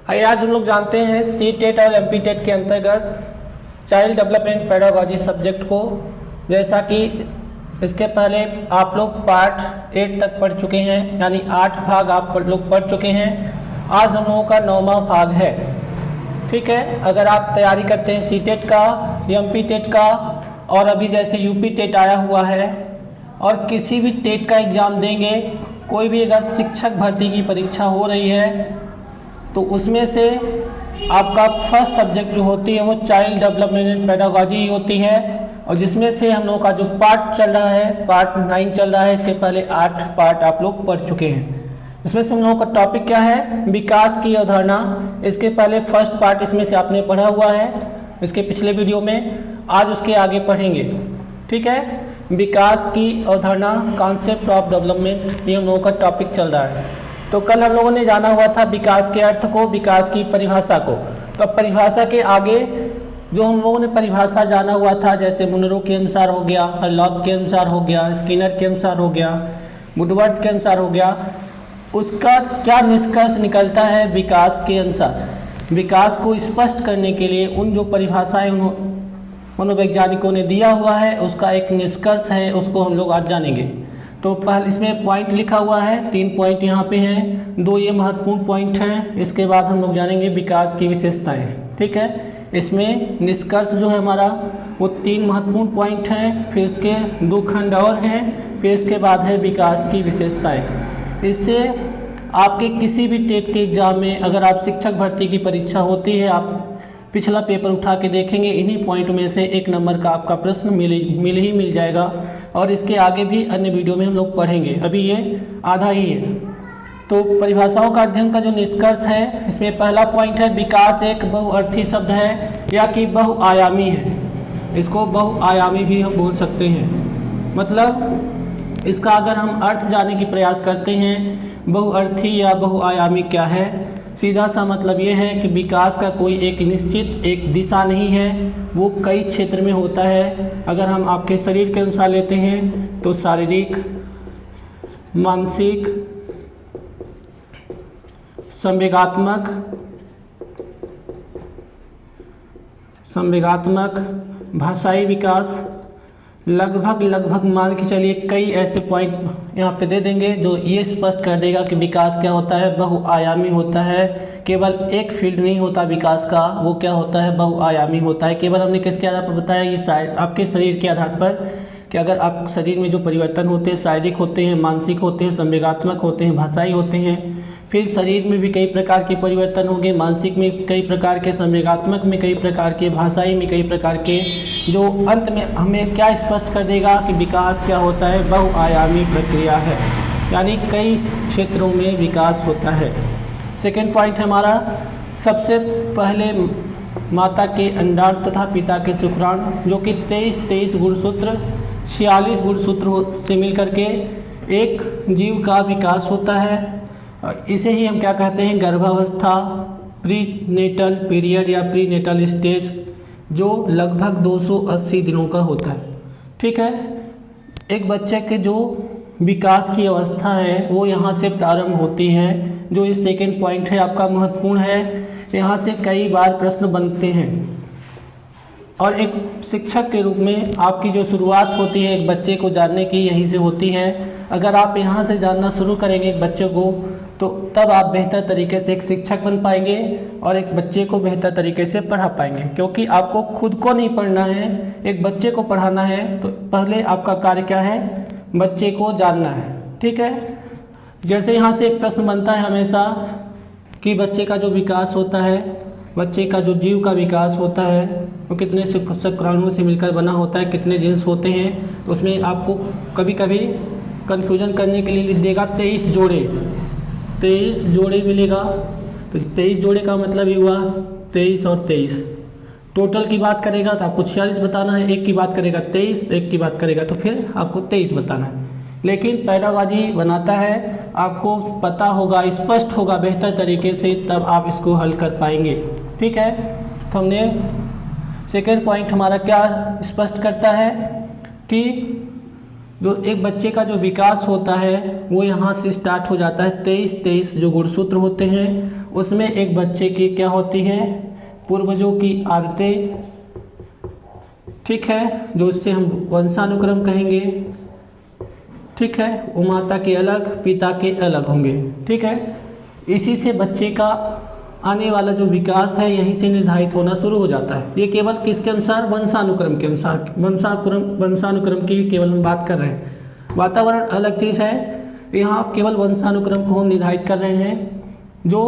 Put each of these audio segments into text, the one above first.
हाय, आज हम लोग जानते हैं सी टेट और एम पी टेट के अंतर्गत चाइल्ड डेवलपमेंट पेडागोजी सब्जेक्ट को। जैसा कि इसके पहले आप लोग पार्ट 8 तक पढ़ चुके हैं, यानी 8 भाग आप लोग पढ़ चुके हैं। आज हम लोगों का 9वां भाग है। ठीक है, अगर आप तैयारी करते हैं सी टेट का, एम पी टेट का, और अभी जैसे यूपी टेट आया हुआ है, और किसी भी टेट का एग्ज़ाम देंगे, कोई भी अगर शिक्षक भर्ती की परीक्षा हो रही है तो उसमें से आपका फर्स्ट सब्जेक्ट जो होती है वो चाइल्ड डेवलपमेंट एंड पेडागोजी ही होती है। और जिसमें से हम लोगों का जो पार्ट चल रहा है, पार्ट 9 चल रहा है। इसके पहले 8 पार्ट आप लोग पढ़ चुके हैं। इसमें से हम लोगों का टॉपिक क्या है? विकास की अवधारणा। इसके पहले फर्स्ट पार्ट इसमें से आपने पढ़ा हुआ है इसके पिछले वीडियो में, आज उसके आगे पढ़ेंगे। ठीक है, विकास की अवधारणा, कॉन्सेप्ट ऑफ डेवलपमेंट, ये हम लोगों का टॉपिक चल रहा है। तो कल हम लोगों ने जाना हुआ था विकास के अर्थ को, विकास की परिभाषा को। तो परिभाषा के आगे जो हम लोगों ने परिभाषा जाना हुआ था, जैसे मुनरो के अनुसार हो गया, हरलॉक के अनुसार हो गया, स्किनर के अनुसार हो गया, वुडवर्थ के अनुसार हो गया, उसका क्या निष्कर्ष निकलता है विकास के अनुसार। विकास को स्पष्ट करने के लिए उन जो परिभाषाएं मनोवैज्ञानिकों ने दिया हुआ है उसका एक निष्कर्ष है, उसको हम लोग आज जानेंगे। तो पहले इसमें पॉइंट लिखा हुआ है, 3 पॉइंट यहाँ पे हैं, 2 ये महत्वपूर्ण पॉइंट हैं। इसके बाद हम लोग जानेंगे विकास की विशेषताएं। ठीक है, इसमें निष्कर्ष जो है हमारा वो 3 महत्वपूर्ण पॉइंट हैं, फिर उसके 2 खंड और हैं, फिर इसके बाद है विकास की विशेषताएं। इससे आपके किसी भी टेट के एग्ज़ाम में अगर आप शिक्षक भर्ती की परीक्षा होती है, आप पिछला पेपर उठा के देखेंगे, इन्हीं पॉइंट में से 1 नंबर का आपका प्रश्न मिल जाएगा। और इसके आगे भी अन्य वीडियो में हम लोग पढ़ेंगे, अभी ये आधा ही है। तो परिभाषाओं का अध्ययन का जो निष्कर्ष है, इसमें पहला पॉइंट है विकास एक बहुअर्थी शब्द है या कि बहुआयामी है। इसको बहुआयामी भी हम बोल सकते हैं। मतलब इसका अगर हम अर्थ जानने की प्रयास करते हैं, बहुअर्थी या बहुआयामी क्या है, सीधा सा मतलब ये है कि विकास का कोई एक निश्चित एक दिशा नहीं है, वो कई क्षेत्र में होता है। अगर हम आपके शरीर के अनुसार लेते हैं तो शारीरिक, मानसिक, संवेगात्मक, भाषाई विकास, लगभग मान के चलिए कई ऐसे पॉइंट यहाँ पे दे देंगे जो ये स्पष्ट कर देगा कि विकास क्या होता है, बहुआयामी होता है। केवल एक फील्ड नहीं होता विकास का, वो क्या होता है, बहुआयामी होता है। केवल हमने किसके आधार पर बताया, ये आपके शरीर के आधार पर, कि अगर आप शरीर में जो परिवर्तन होते हैं, शारीरिक होते हैं, मानसिक होते हैं, संवेगात्मक होते हैं, भाषाई होते हैं। फिर शरीर में भी कई प्रकार के परिवर्तन होंगे, मानसिक में कई प्रकार के, संवेगात्मक में कई प्रकार के, भाषाई में कई प्रकार के, जो अंत में हमें क्या स्पष्ट कर देगा कि विकास क्या होता है, बहुआयामी प्रक्रिया है, यानी कई क्षेत्रों में विकास होता है। सेकेंड पॉइंट हमारा, सबसे पहले माता के अंडाणु तथा पिता के शुक्राणु, जो कि 23 गुणसूत्र, 46 गुणसूत्र से मिलकर के एक जीव का विकास होता है। इसे ही हम क्या कहते हैं, गर्भावस्था, प्रीनेटल पीरियड या प्रीनेटल स्टेज, जो लगभग 280 दिनों का होता है। ठीक है, एक बच्चे के जो विकास की अवस्था है वो यहाँ से प्रारंभ होती है। जो ये सेकेंड पॉइंट है आपका महत्वपूर्ण है, यहाँ से कई बार प्रश्न बनते हैं। और एक शिक्षक के रूप में आपकी जो शुरुआत होती है एक बच्चे को जानने की, यहीं से होती है। अगर आप यहाँ से जानना शुरू करेंगे एक बच्चे को, तो तब आप बेहतर तरीके से एक शिक्षक बन पाएंगे और एक बच्चे को बेहतर तरीके से पढ़ा पाएंगे। क्योंकि आपको खुद को नहीं पढ़ना है, एक बच्चे को पढ़ाना है, तो पहले आपका कार्य क्या है, बच्चे को जानना है। ठीक है, जैसे यहाँ से एक प्रश्न बनता है हमेशा कि बच्चे का जो विकास होता है, बच्चे का जो जीव का विकास होता है, वो कितने शुक्राणुओं से मिलकर बना होता है, कितने जीन्स होते हैं। तो उसमें आपको कभी कभी कन्फ्यूजन करने के लिए लिख देगा 23 जोड़े, 23 जोड़े मिलेगा। तो 23 जोड़े का मतलब ये हुआ 23 और 23। टोटल की बात करेगा तो आपको 46 बताना है, एक की बात करेगा 23, एक की बात करेगा तो फिर आपको 23 बताना है। लेकिन पेडागोजी बनाता है, आपको पता होगा, स्पष्ट होगा बेहतर तरीके से, तब आप इसको हल कर पाएंगे। ठीक है, तो हमने सेकेंड पॉइंट हमारा क्या स्पष्ट करता है कि जो एक बच्चे का जो विकास होता है वो यहाँ से स्टार्ट हो जाता है। 23 जो गुणसूत्र होते हैं उसमें एक बच्चे की क्या होती है, पूर्वजों की आदतें, ठीक है, जो इससे हम वंशानुक्रम कहेंगे, ठीक है, वो माता के अलग पिता के अलग होंगे, ठीक है। इसी से बच्चे का आने वाला जो विकास है यहीं से निर्धारित होना शुरू हो जाता है। ये केवल किसके अनुसार, वंशानुक्रम के अनुसार, वंशानुक्रम की केवल हम बात कर रहे हैं। वातावरण अलग चीज़ है, यहाँ आप केवल वंशानुक्रम को हम निर्धारित कर रहे हैं। जो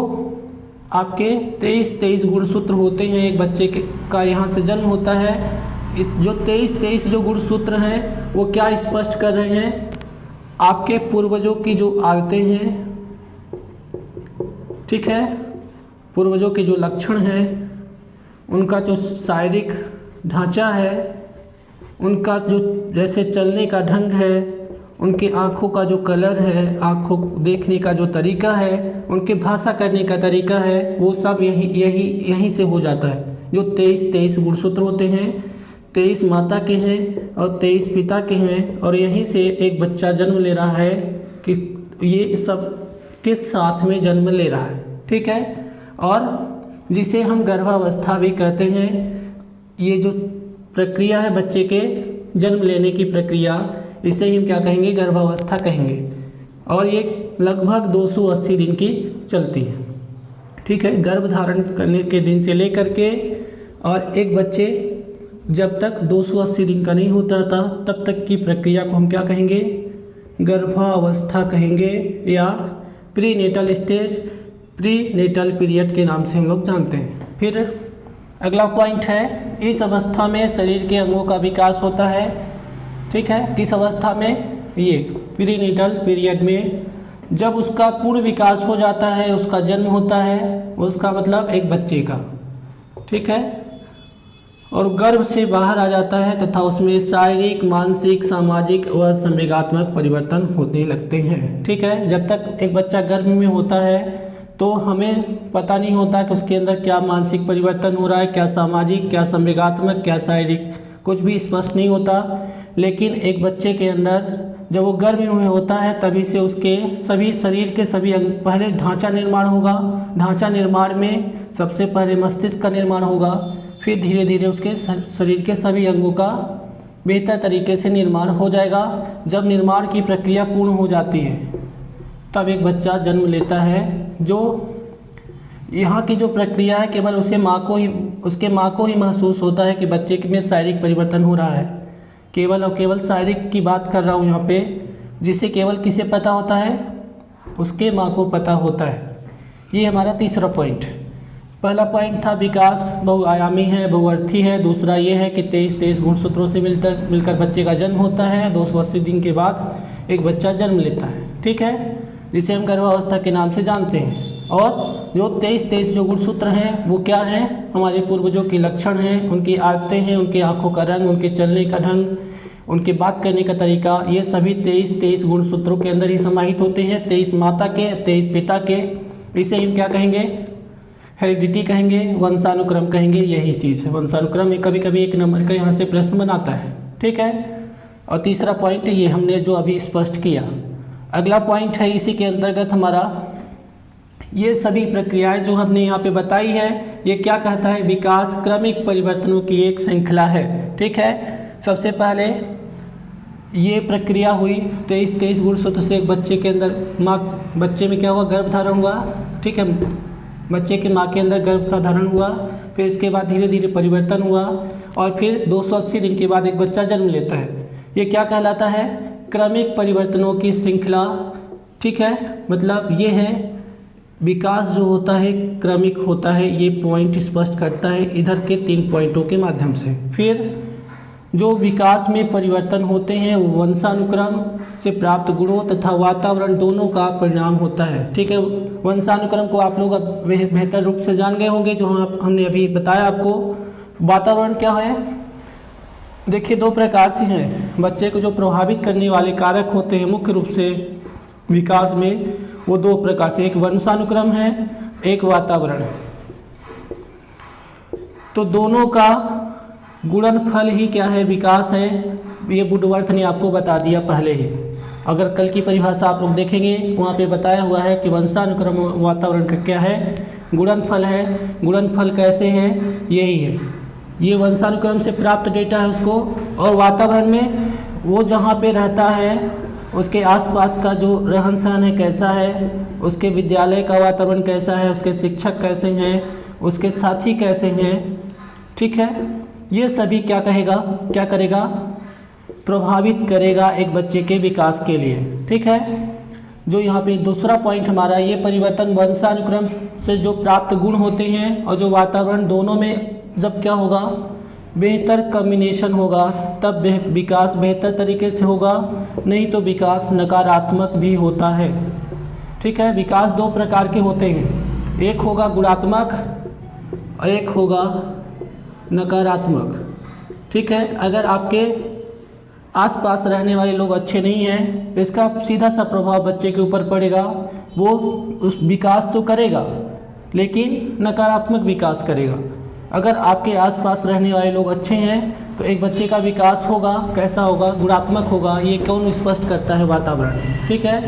आपके 23 गुणसूत्र होते हैं, एक बच्चे का यहाँ से जन्म होता है, इस जो 23 जो गुणसूत्र हैं वो क्या स्पष्ट कर रहे हैं, आपके पूर्वजों की जो आदतें हैं, ठीक है, पूर्वजों के जो लक्षण हैं, उनका जो शारीरिक ढांचा है, उनका जो जैसे चलने का ढंग है, उनकी आँखों का जो कलर है, आँखों देखने का जो तरीका है, उनके भाषा करने का तरीका है, वो सब यहीं से हो जाता है। जो 23 गुणसूत्र होते हैं, 23 माता के हैं और 23 पिता के हैं, और यहीं से एक बच्चा जन्म ले रहा है कि ये सब के साथ में जन्म ले रहा है, ठीक है। और जिसे हम गर्भावस्था भी कहते हैं, ये जो प्रक्रिया है बच्चे के जन्म लेने की प्रक्रिया, इसे हम क्या कहेंगे, गर्भावस्था कहेंगे, और ये लगभग 280 दिन की चलती है, ठीक है, गर्भ धारण करने के दिन से लेकर के, और एक बच्चे जब तक 280 दिन का नहीं होता था तब तक की प्रक्रिया को हम क्या कहेंगे, गर्भावस्था कहेंगे, या प्रीनेटल स्टेज, प्रीनेटल पीरियड के नाम से हम लोग जानते हैं। फिर अगला पॉइंट है, इस अवस्था में शरीर के अंगों का विकास होता है, ठीक है। किस अवस्था में, ये प्रीनेटल पीरियड में, जब उसका पूर्ण विकास हो जाता है, उसका जन्म होता है, उसका मतलब एक बच्चे का, ठीक है, और गर्भ से बाहर आ जाता है तथा उसमें शारीरिक, मानसिक, सामाजिक व संवेगात्मक परिवर्तन होने लगते हैं, ठीक है। जब तक एक बच्चा गर्भ में होता है तो हमें पता नहीं होता कि उसके अंदर क्या मानसिक परिवर्तन हो रहा है, क्या सामाजिक, क्या संवेगात्मक, क्या शारीरिक, कुछ भी स्पष्ट नहीं होता। लेकिन एक बच्चे के अंदर जब वो गर्भ में होता है तभी से उसके सभी शरीर के सभी अंग, पहले ढांचा निर्माण होगा, ढांचा निर्माण में सबसे पहले मस्तिष्क का निर्माण होगा, फिर धीरे धीरे उसके शरीर के सभी अंगों का बेहतर तरीके से निर्माण हो जाएगा। जब निर्माण की प्रक्रिया पूर्ण हो जाती है तब एक बच्चा जन्म लेता है। जो यहाँ की जो प्रक्रिया है केवल उसके माँ को ही महसूस होता है कि बच्चे में शारीरिक परिवर्तन हो रहा है, केवल और केवल शारीरिक की बात कर रहा हूँ यहाँ पे, जिसे केवल किसे पता होता है, उसके माँ को पता होता है। ये हमारा तीसरा पॉइंट। पहला पॉइंट था विकास बहुआयामी है, बहुअर्थी है। दूसरा ये है कि 23 गुणसूत्रों से मिलकर बच्चे का जन्म होता है, 280 दिन के बाद एक बच्चा जन्म लेता है, ठीक है, जिसे हम गर्भावस्था के नाम से जानते हैं। और जो 23 जो गुणसूत्र हैं वो क्या हैं, हमारे पूर्वजों के लक्षण हैं, उनकी आदतें हैं, उनकी आँखों का रंग, उनके चलने का ढंग, उनके बात करने का तरीका, ये सभी 23 गुणसूत्रों के अंदर ही समाहित होते हैं। 23 माता के, 23 पिता के, इसे हम क्या कहेंगे, हेरिडिटी कहेंगे, वंशानुक्रम कहेंगे। यही चीज़ है वंशानुक्रम में, कभी कभी एक नंबर का यहाँ से प्रश्न बनाता है, ठीक है। और तीसरा पॉइंट ये हमने जो अभी स्पष्ट किया। अगला पॉइंट है इसी के अंतर्गत हमारा, ये सभी प्रक्रियाएं जो हमने यहाँ पे बताई है, ये क्या कहता है, विकास क्रमिक परिवर्तनों की एक श्रृंखला है, ठीक है। सबसे पहले ये प्रक्रिया हुई 23 गुणसूत्र से एक बच्चे के अंदर बच्चे में क्या हुआ, गर्भ धारण हुआ, ठीक है, बच्चे की माँ के अंदर गर्भ का धारण हुआ, फिर इसके बाद धीरे धीरे परिवर्तन हुआ, और फिर 280 दिन के बाद एक बच्चा जन्म लेता है। ये क्या कहलाता है, क्रमिक परिवर्तनों की श्रृंखला, ठीक है। मतलब ये है विकास जो होता है क्रमिक होता है, ये पॉइंट स्पष्ट करता है इधर के 3 पॉइंटों के माध्यम से। फिर जो विकास में परिवर्तन होते हैं वो वंशानुक्रम से प्राप्त गुणों तथा वातावरण दोनों का परिणाम होता है, ठीक है। वंशानुक्रम को आप लोग अब बेहतर रूप से जान गए होंगे, जो हमने अभी बताया आपको। वातावरण क्या है, देखिए 2 प्रकार से हैं। बच्चे को जो प्रभावित करने वाले कारक होते हैं मुख्य रूप से विकास में, वो 2 प्रकार से, एक वंशानुक्रम है, एक वातावरण है। तो दोनों का गुणनफल ही क्या है, विकास है। ये वुडवर्थ ने आपको बता दिया पहले ही। अगर कल की परिभाषा आप लोग देखेंगे वहाँ पे बताया हुआ है कि वंशानुक्रम वातावरण का क्या है, गुणनफल है। गुणनफल कैसे है, यही है, ये वंशानुक्रम से प्राप्त डेटा है उसको। और वातावरण में वो जहाँ पे रहता है उसके आसपास का जो रहन सहन है कैसा है, उसके विद्यालय का वातावरण कैसा है, उसके शिक्षक कैसे हैं, उसके साथी कैसे हैं, ठीक है, ये सभी क्या करेगा, प्रभावित करेगा एक बच्चे के विकास के लिए, ठीक है। जो यहाँ पे दूसरा पॉइंट हमारा, ये परिवर्तन वंशानुक्रम से जो प्राप्त गुण होते हैं और जो वातावरण, दोनों में जब क्या होगा, बेहतर कॉम्बिनेशन होगा, तब विकास बेहतर तरीके से होगा, नहीं तो विकास नकारात्मक भी होता है, ठीक है। विकास दो प्रकार के होते हैं, एक होगा गुणात्मक और एक होगा नकारात्मक, ठीक है। अगर आपके आसपास रहने वाले लोग अच्छे नहीं हैं तो इसका सीधा सा प्रभाव बच्चे के ऊपर पड़ेगा, वो उस विकास तो करेगा लेकिन नकारात्मक विकास करेगा। अगर आपके आसपास रहने वाले लोग अच्छे हैं तो एक बच्चे का विकास होगा, कैसा होगा, गुणात्मक होगा। ये कौन स्पष्ट करता है, वातावरण, ठीक है।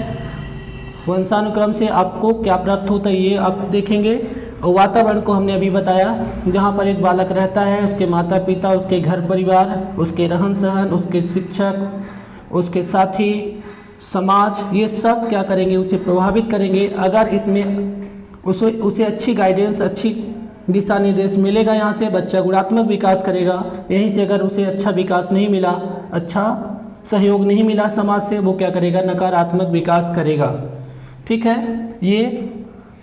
वंशानुक्रम से आपको क्या प्राप्त होता है ये आप देखेंगे। और वातावरण को हमने अभी बताया, जहाँ पर एक बालक रहता है, उसके माता पिता, उसके घर परिवार, उसके रहन सहन, उसके शिक्षक, उसके साथी, समाज, ये सब क्या करेंगे, उसे प्रभावित करेंगे। अगर इसमें उसे अच्छी गाइडेंस, अच्छी दिशा निर्देश मिलेगा, यहाँ से बच्चा गुणात्मक विकास करेगा। यहीं से अगर उसे अच्छा विकास नहीं मिला, अच्छा सहयोग नहीं मिला समाज से, वो क्या करेगा, नकारात्मक विकास करेगा, ठीक है। ये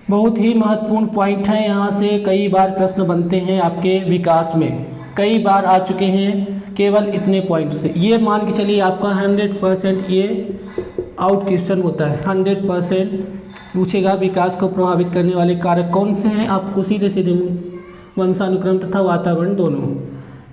बहुत ही महत्वपूर्ण पॉइंट है, यहाँ से कई बार प्रश्न बनते हैं आपके विकास में, कई बार आ चुके हैं केवल इतने पॉइंट से। ये मान के चलिए आपका 100% ये आउट क्वेश्चन होता है, 100% पूछेगा विकास को प्रभावित करने वाले कारक कौन से हैं, आपको सीधे सीधे वंशानुक्रम तथा वातावरण दोनों।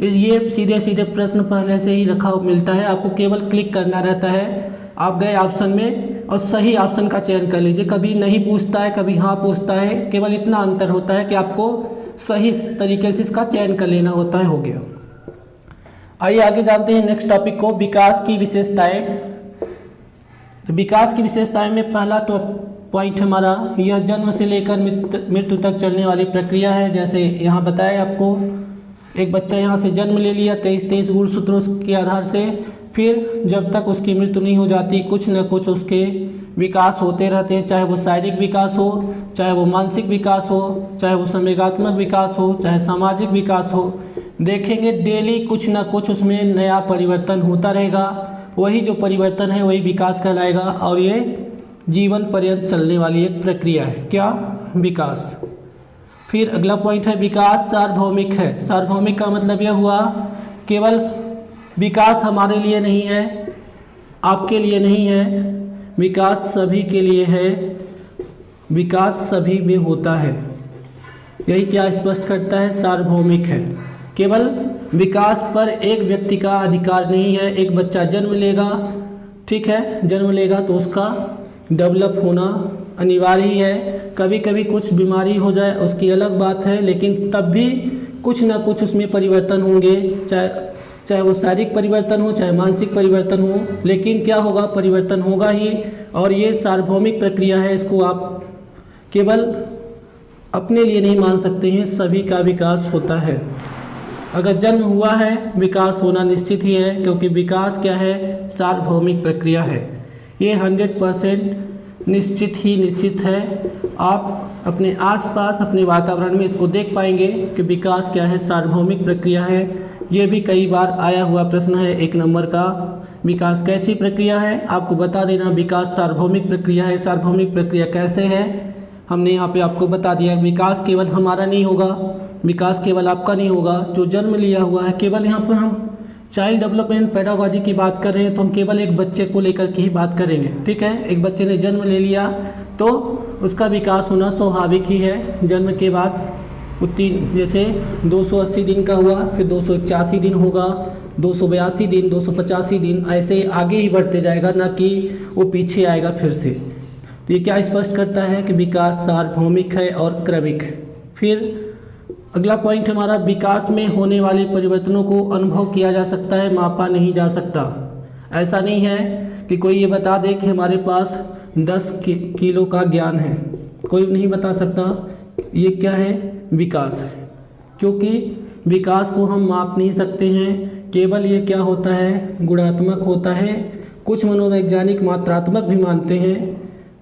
ये सीधे सीधे प्रश्न पहले से ही रखा मिलता है, आपको केवल क्लिक करना रहता है। आप गए ऑप्शन में और सही ऑप्शन का चयन कर लीजिए, कभी नहीं पूछता है, कभी हाँ पूछता है, केवल इतना अंतर होता है कि आपको सही तरीके से इसका चयन कर लेना होता है, हो गया। आइए आगे जानते हैं नेक्स्ट टॉपिक को, विकास की विशेषताएं। तो विकास की विशेषताएं में पहला पॉइंट हमारा, यह जन्म से लेकर मृत्यु तक चलने वाली प्रक्रिया है। जैसे यहाँ बताया आपको, एक बच्चा यहाँ से जन्म ले लिया 23 गुणसूत्रों के आधार से, फिर जब तक उसकी मृत्यु नहीं हो जाती कुछ न कुछ उसके विकास होते रहते हैं, चाहे वो शारीरिक विकास हो, चाहे वो मानसिक विकास हो, चाहे वो संवेगात्मक विकास हो, चाहे सामाजिक विकास हो। देखेंगे डेली कुछ न कुछ उसमें नया परिवर्तन होता रहेगा, वही जो परिवर्तन है वही विकास कहलाएगा। और ये जीवन पर्यंत चलने वाली एक प्रक्रिया है, क्या, विकास। फिर अगला पॉइंट है, विकास सार्वभौमिक है। सार्वभौमिक का मतलब यह हुआ केवल विकास हमारे लिए नहीं है, आपके लिए नहीं है, विकास सभी के लिए है, विकास सभी में होता है। यही क्या स्पष्ट करता है, सार्वभौमिक है। केवल विकास पर एक व्यक्ति का अधिकार नहीं है। एक बच्चा जन्म लेगा, ठीक है, जन्म लेगा तो उसका डेवलप होना अनिवार्य ही है। कभी कभी कुछ बीमारी हो जाए उसकी अलग बात है, लेकिन तब भी कुछ ना कुछ उसमें परिवर्तन होंगे, चाहे वो शारीरिक परिवर्तन हो, चाहे मानसिक परिवर्तन हो, लेकिन क्या होगा, परिवर्तन होगा ही। और ये सार्वभौमिक प्रक्रिया है, इसको आप केवल अपने लिए नहीं मान सकते हैं, सभी का विकास होता है। अगर जन्म हुआ है, विकास होना निश्चित ही है, क्योंकि विकास क्या है, सार्वभौमिक प्रक्रिया है। ये 100% निश्चित है। आप अपने आसपास, अपने वातावरण में इसको देख पाएंगे कि विकास क्या है, सार्वभौमिक प्रक्रिया है। ये भी कई बार आया हुआ प्रश्न है 1 नंबर का, विकास कैसी प्रक्रिया है, आपको बता देना विकास सार्वभौमिक प्रक्रिया है। सार्वभौमिक प्रक्रिया कैसे है, हमने यहाँ पे आपको बता दिया। विकास केवल हमारा नहीं होगा, विकास केवल आपका नहीं होगा, जो जन्म लिया हुआ है। केवल यहाँ पर हम चाइल्ड डेवलपमेंट पेडागोजी की बात कर रहे हैं तो हम केवल एक बच्चे को लेकर के ही बात करेंगे, ठीक है। एक बच्चे ने जन्म ले लिया तो उसका विकास होना स्वाभाविक ही है। जन्म के बाद उतनी, जैसे 280 दिन का हुआ, फिर 281 दिन होगा, 282 दिन, 285 दिन, ऐसे आगे ही बढ़ते जाएगा, ना कि वो पीछे आएगा फिर से। तो ये क्या स्पष्ट करता है कि विकास सार्वभौमिक है और क्रमिक। फिर अगला पॉइंट हमारा, विकास में होने वाले परिवर्तनों को अनुभव किया जा सकता है, मापा नहीं जा सकता। ऐसा नहीं है कि कोई ये बता दे कि हमारे पास 10 किलो का ज्ञान है, कोई नहीं बता सकता। ये क्या है, विकास है, क्योंकि विकास को हम माप नहीं सकते हैं, केवल ये क्या होता है, गुणात्मक होता है। कुछ मनोवैज्ञानिक मात्रात्मक भी मानते हैं,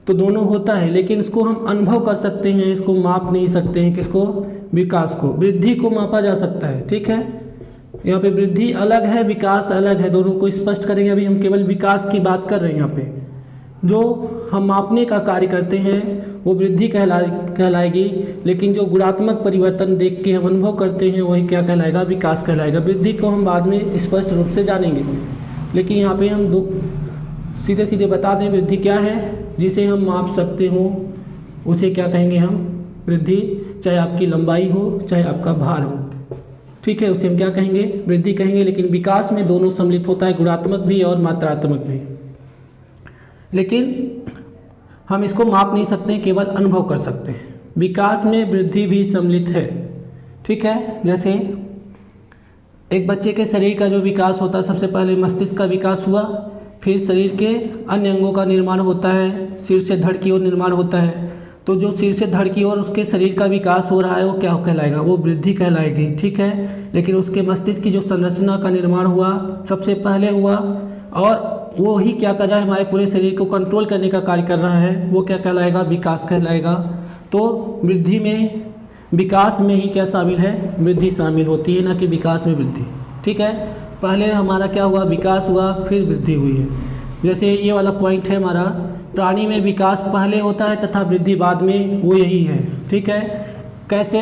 तो दोनों होता है, लेकिन इसको हम अनुभव कर सकते हैं, इसको माप नहीं सकते हैं। किसको, विकास को। वृद्धि को मापा जा सकता है, ठीक है। यहाँ पे वृद्धि अलग है, विकास अलग है, दोनों को स्पष्ट करेंगे। अभी हम केवल विकास की बात कर रहे हैं। यहाँ पे जो हम मापने का कार्य करते हैं वो वृद्धि कहलाएगी, लेकिन जो गुणात्मक परिवर्तन देख के हम अनुभव करते हैं वही क्या कहलाएगा, विकास कहलाएगा। वृद्धि को हम बाद में स्पष्ट रूप से जानेंगे, लेकिन यहाँ पे हम दो सीधे सीधे बता दें वृद्धि क्या है, जिसे हम माप सकते हो उसे क्या कहेंगे हम, वृद्धि। चाहे आपकी लंबाई हो, चाहे आपका भार हो, ठीक है, उसे हम क्या कहेंगे, वृद्धि कहेंगे। लेकिन विकास में दोनों सम्मिलित होता है, गुणात्मक भी और मात्रात्मक भी। लेकिन हम इसको माप नहीं सकते, केवल अनुभव कर सकते हैं। विकास में वृद्धि भी सम्मिलित है, ठीक है। जैसे एक बच्चे के शरीर का जो विकास होता है, सबसे पहले मस्तिष्क का विकास हुआ, फिर शरीर के अन्य अंगों का निर्माण होता है, सिर से धड़ की ओर निर्माण होता है। तो जो सिर से धड़ की ओर उसके शरीर का विकास हो रहा है वो क्या कहलाएगा, वो वृद्धि कहलाएगी, ठीक है। लेकिन उसके मस्तिष्क की जो संरचना का निर्माण हुआ सबसे पहले हुआ, और वो ही क्या कर रहा है, हमारे पूरे शरीर को कंट्रोल करने का कार्य कर रहा है, वो क्या कहलाएगा, विकास कहलाएगा। तो वृद्धि में, विकास में ही क्या शामिल है, वृद्धि शामिल होती है, ना कि विकास में वृद्धि, ठीक है। पहले हमारा क्या हुआ, विकास हुआ, फिर वृद्धि हुई है। जैसे ये वाला पॉइंट है हमारा, प्राणी में विकास पहले होता है तथा वृद्धि बाद में, वो यही है, ठीक है। कैसे,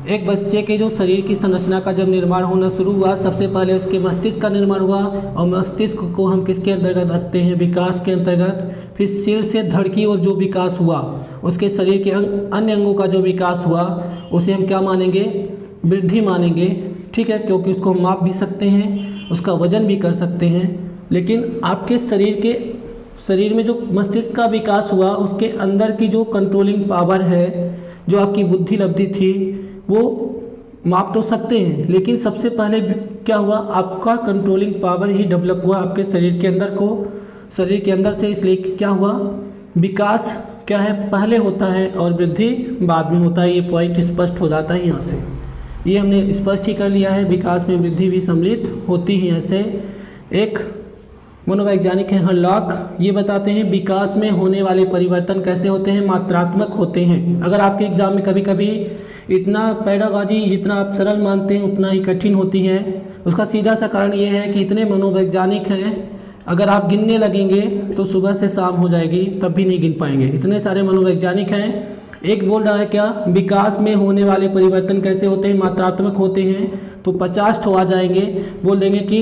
एक बच्चे के जो शरीर की संरचना का जब निर्माण होना शुरू हुआ, सबसे पहले उसके मस्तिष्क का निर्माण हुआ, और मस्तिष्क को हम किसके अंतर्गत रखते हैं, विकास के अंतर्गत। फिर सिर से धड़ की ओर जो विकास हुआ, उसके शरीर के अन्य अंगों का जो विकास हुआ, उसे हम क्या मानेंगे, वृद्धि मानेंगे, ठीक है, क्योंकि उसको हम माप भी सकते हैं, उसका वजन भी कर सकते हैं। लेकिन आपके शरीर में जो मस्तिष्क का विकास हुआ, उसके अंदर की जो कंट्रोलिंग पावर है, जो आपकी बुद्धि लब्धि थी, वो माप तो सकते हैं, लेकिन सबसे पहले क्या हुआ, आपका कंट्रोलिंग पावर ही डेवलप हुआ आपके शरीर के अंदर को, शरीर के अंदर से। इसलिए क्या हुआ, विकास क्या है, पहले होता है और वृद्धि बाद में होता है। ये पॉइंट स्पष्ट हो जाता है यहाँ से, ये हमने स्पष्ट ही कर लिया है। विकास में वृद्धि भी सम्मिलित होती है। ऐसे एक मनोवैज्ञानिक हैं हर्लॉक, ये बताते हैं विकास में होने वाले परिवर्तन कैसे होते हैं, मात्रात्मक होते हैं। अगर आपके एग्जाम में कभी कभी इतना पैडागॉजी जितना आप सरल मानते हैं उतना ही कठिन होती है, उसका सीधा सा कारण ये है कि इतने मनोवैज्ञानिक हैं, अगर आप गिनने लगेंगे तो सुबह से शाम हो जाएगी, तब भी नहीं गिन पाएंगे, इतने सारे मनोवैज्ञानिक हैं। एक बोल रहा है क्या, विकास में होने वाले परिवर्तन कैसे होते हैं, मात्रात्मक होते हैं, तो 50 ठो आ जाएंगे, बोल देंगे कि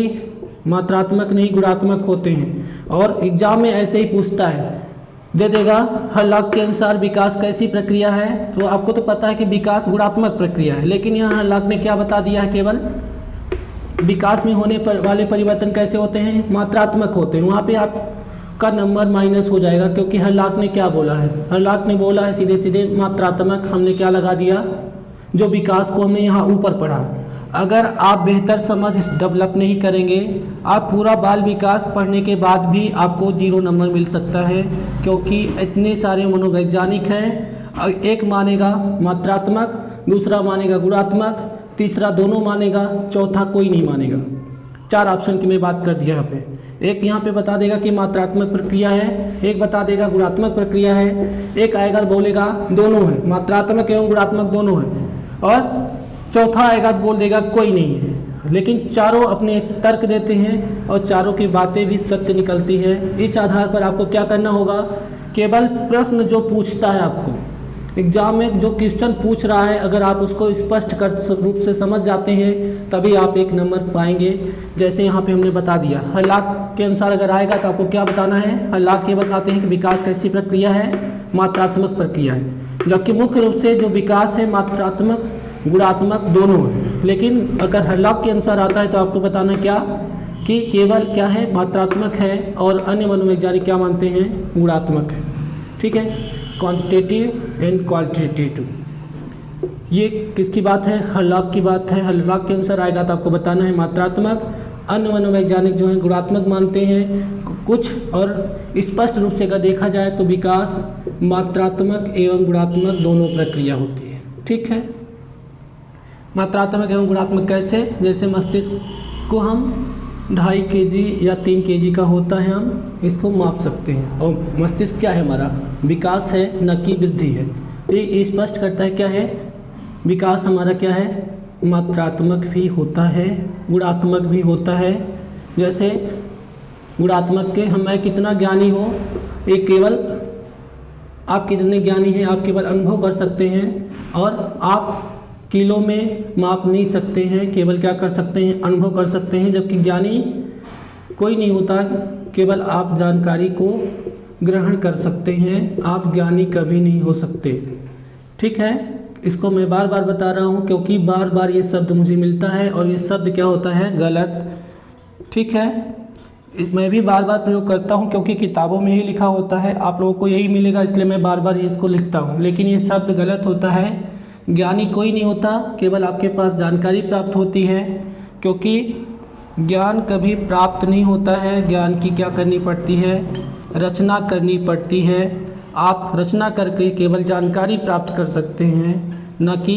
मात्रात्मक नहीं गुणात्मक होते हैं। और एग्जाम में ऐसे ही पूछता है, दे देगा हर्लॉक के अनुसार विकास कैसी प्रक्रिया है, तो आपको तो पता है कि विकास गुणात्मक प्रक्रिया है, लेकिन यहाँ हर्लॉक ने क्या बता दिया है, केवल विकास में होने वाले परिवर्तन कैसे होते हैं, मात्रात्मक होते हैं। वहाँ पे आपका नंबर माइनस हो जाएगा, क्योंकि हर्लॉक ने क्या बोला है, हर्लॉक ने बोला है सीधे सीधे मात्रात्मक, हमने क्या लगा दिया, जो विकास को हमने यहाँ ऊपर पढ़ा। अगर आप बेहतर समझ डेवलप नहीं करेंगे, आप पूरा बाल विकास पढ़ने के बाद भी आपको 0 नंबर मिल सकता है, क्योंकि इतने सारे मनोवैज्ञानिक हैं। एक मानेगा मात्रात्मक, दूसरा मानेगा गुणात्मक, तीसरा दोनों मानेगा, चौथा कोई नहीं मानेगा। 4 ऑप्शन की मैं बात कर दिया यहाँ पे। एक यहाँ पे बता देगा कि मात्रात्मक प्रक्रिया है, एक बता देगा गुणात्मक प्रक्रिया है, एक आएगा बोलेगा दोनों है, मात्रात्मक एवं गुणात्मक दोनों है, और चौथा आएगा तो बोल देगा कोई नहीं है। लेकिन चारों अपने तर्क देते हैं और चारों की बातें भी सत्य निकलती है। इस आधार पर आपको क्या करना होगा, केवल प्रश्न जो पूछता है, आपको एग्जाम में जो क्वेश्चन पूछ रहा है, अगर आप उसको स्पष्ट रूप से समझ जाते हैं तभी आप 1 नंबर पाएंगे। जैसे यहाँ पे हमने बता दिया, हर्लॉक के अनुसार अगर आएगा तो आपको क्या बताना है, हर्लॉक ये बताते हैं कि विकास कैसी प्रक्रिया है, मात्रात्मक प्रक्रिया है, जबकि मुख्य रूप से जो विकास है मात्रात्मक गुणात्मक दोनों है। लेकिन अगर हर्लॉक के अनुसार आता है तो आपको बताना क्या, कि केवल क्या है, मात्रात्मक है, और अन्य मनोवैज्ञानिक क्या मानते हैं, गुणात्मक है, ठीक है। क्वांटिटेटिव एंड क्वालिटेटिव, ये किसकी बात है, हर्लॉक की बात है। हर्लॉक के अनुसार आएगा तो आपको बताना है मात्रात्मक, अन्य मनोवैज्ञानिक जो हैं गुणात्मक मानते हैं कुछ, और स्पष्ट रूप से अगर देखा जाए तो विकास मात्रात्मक एवं गुणात्मक दोनों प्रक्रिया होती है। ठीक है, मात्रात्मक एवं गुणात्मक कैसे? जैसे मस्तिष्क को हम 2.5 kg या 3 kg का होता है, हम इसको माप सकते हैं। और मस्तिष्क क्या है हमारा? विकास है, न कि वृद्धि है। तो ये स्पष्ट करता है क्या है, विकास हमारा क्या है, मात्रात्मक भी होता है, गुणात्मक भी होता है। जैसे गुणात्मक के मैं कितना ज्ञानी हो, ये केवल आप कितने ज्ञानी हैं आप केवल अनुभव कर सकते हैं, और आप किलो में माप नहीं सकते हैं, केवल क्या कर सकते हैं, अनुभव कर सकते हैं। जबकि ज्ञानी कोई नहीं होता, केवल आप जानकारी को ग्रहण कर सकते हैं, आप ज्ञानी कभी नहीं हो सकते। ठीक है, इसको मैं बार बार बता रहा हूँ क्योंकि बार बार ये शब्द मुझे मिलता है और ये शब्द क्या होता है, गलत। ठीक है, मैं भी बार बार प्रयोग करता हूँ क्योंकि किताबों में ही लिखा होता है, आप लोगों को यही मिलेगा, इसलिए मैं बार बार इसको लिखता हूँ। लेकिन ये शब्द गलत होता है। ज्ञानी कोई नहीं होता, केवल आपके पास जानकारी प्राप्त होती है, क्योंकि ज्ञान कभी प्राप्त नहीं होता है। ज्ञान की क्या करनी पड़ती है, रचना करनी पड़ती है। आप रचना करके केवल जानकारी प्राप्त कर सकते हैं, न कि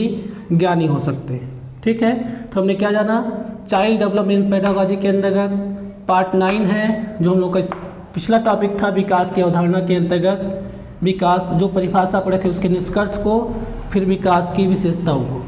ज्ञानी हो सकते हैं। ठीक है, तो हमने क्या जाना, चाइल्ड डेवलपमेंट पेडागॉजी के अंतर्गत पार्ट 9 है, जो हम लोग का पिछला टॉपिक था विकास की अवधारणा के अंतर्गत विकास जो परिभाषा पढ़े थे उसके निष्कर्ष को, फिर विकास की विशेषताओं को।